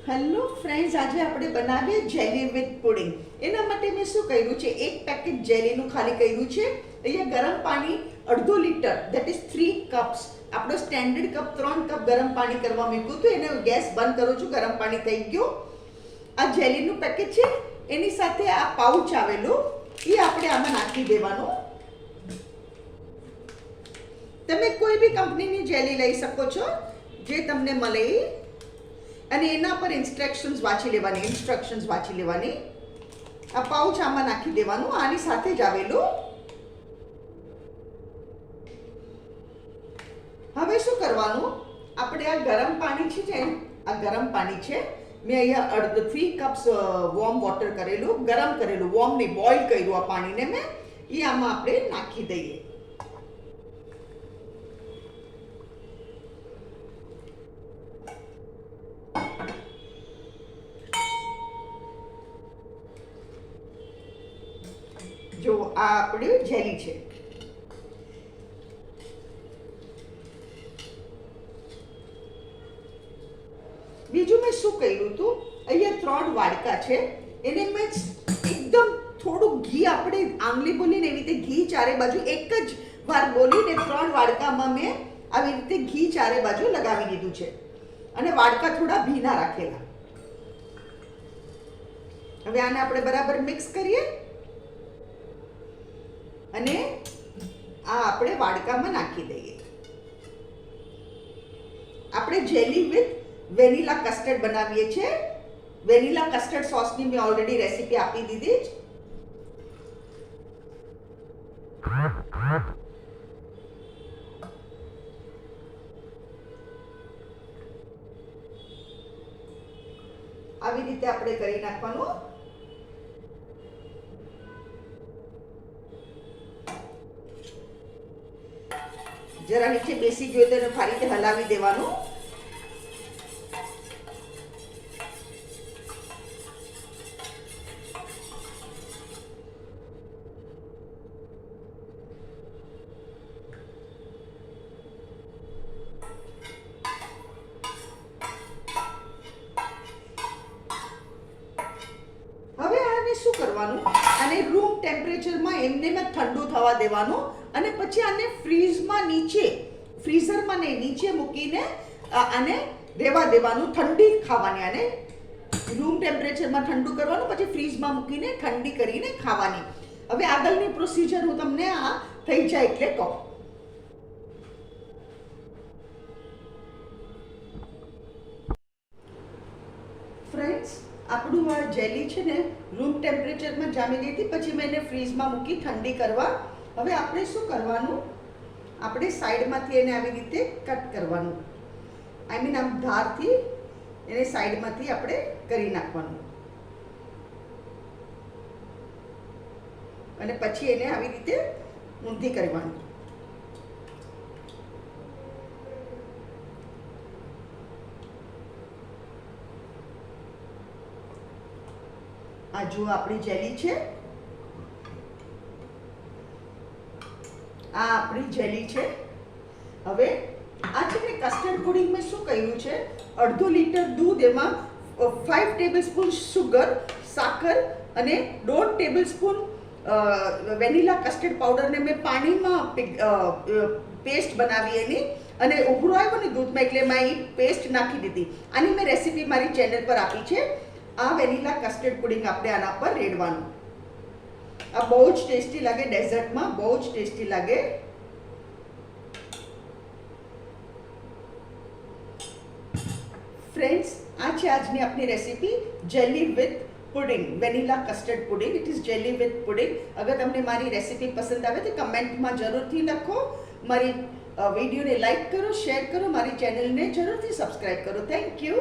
Hello friends, આજે આપણે બનાવીએ જેલી વિથ પુડિંગ. એના માટે મેં શું કર્યું છે, એક પેકેટ જેલીનું ખાલી કર્યું છે. અહીંયા ગરમ પાણી અડધો લીટર, ધેટ ઇઝ 3 કપ્સ. આપણો સ્ટેન્ડર્ડ કપ 3 કપ ગરમ પાણી કરવા મૂક્યું હતું. એને ગેસ બંધ કરું છું, ગરમ પાણી થઈ ગયું. આ જેલીનું પેકેટ છે, એની સાથે આ પાઉચ આવેલું એ આપણે આમાં નાખી દેવાનું. તમે કોઈ બી કંપનીની જેલી લઈ શકો છો, જે તમને મળે. અને એના પર ઇન્સ્ટ્રક્શન્સ વાંચી લેવાની. આ પાઉચ આમાં નાખી દેવાનું, આની સાથે જ આવેલું. હવે શું કરવાનું, આપણે આ ગરમ પાણી છે, આ ગરમ પાણી છે. મેં અહીંયા 3 કપ્સ વોર્મ વોટર કરેલું, ગરમ કરેલું, વોર્મ નહીં, બોઇલ કર્યું આ પાણીને મેં. એ આમાં આપણે નાખી દઈએ. જો આ આપણી જેલી છે. બીજું મેં શું કર્યું હતું, અહીંયા 3 વાડકા છે. એને મેં એકદમ થોડું ઘી, આપણે આંગળી બોલીને એવી રીતે ઘી ચારે બાજુ એક જ વાર બોલીને 3 વાડકામાં મેં આવી રીતે ઘી ચારે બાજુ લગાવી દીધું છે. અને વાડકા થોડા ભીના રાખેલા. હવે આને આપણે બરાબર મિક્સ કરીએ અને આ આપણે વાડકામાં નાખી દઈએ. આપણે જેલી વિથ વેનીલા કસ્ટર્ડ બનાવીએ છીએ. વેનીલા કસ્ટર્ડ સોસની મેં ઓલરેડી રેસીપી આપી દીધી છે. આવી રીતે આપણે કરી નાખવાનું. જરા નીચે બેસી ગયો તો એને ફરી રીતે હલાવી દેવાનું. હવે આને શું કરવાનું, આને રૂમ ટેમ્પરેચરમાં એમને ઠંડુ થવા દેવાનું. અને પછી આને ફ્રીઝરમાં નીચે મૂકીને આને રહેવા દેવાનું. ઠંડી ખાવાની, આને રૂમ ટેમ્પરેચરમાં ઠંડુ કરવાનું, પછી ફ્રીઝમાં મૂકીને ઠંડી કરીને ખાવાની. હવે આગળની પ્રોસિજર હું તમને આ થઈ જાય એટલે કહું. ફ્રેન્ડ્સ, આપણું આ જેલી છે ને રૂમ ટેમ્પરેચરમાં જામી ગઈ હતી. પછી મેં એને ફ્રીઝમાં મૂકી ઠંડી કરવા. હવે આપણે શું કરવાનું, આપણે સાઈડમાંથી એને આવી રીતે કટ કરવાનું. આઈ મીન આમ ધારથી એને સાઈડમાંથી આપણે કરી નાખવાનું. અને પછી એને આવી રીતે ઊંધી કરવાનું. આ જુઓ આપણી જેલી છે. આ આપણી જેલી છે. હવે આ છે ને કસ્ટર્ડ પુડિંગ મેં શું કર્યું છે, અડધો લીટર દૂધ, એમાં 5 ટેબલસ્પૂન સુગર, સાકર અને 1.5 ટેબલસ્પૂન વેનીલા કસ્ટર્ડ પાવડરને મેં પાણીમાં પેસ્ટ બનાવી એની. અને ઉભરો આવ્યો ને દૂધમાં એટલે મેં એ પેસ્ટ નાખી દીધી. આની મેં રેસીપી મારી ચેનલ પર આપી છે. આ વેનીલા કસ્ટર્ડ પુડિંગ આપણે આના પર રેડવાનું. આ બહુ જ ટેસ્ટી લાગે, ડેઝર્ટમાં બહુ જ ટેસ્ટી લાગે. ફ્રેન્ડ્સ, આ છે આજની આપણી recipe, jelly with pudding, vanilla custard pudding. It is jelly with pudding. અગર તમને મારી રેસીપી પસંદ આવે તો કમેન્ટમાં જરૂરથી લખો. મારી વિડીયોને લાઈક કરો, શેર કરો, મારી ચેનલને જરૂરથી સબસ્ક્રાઈબ કરો. Thank you.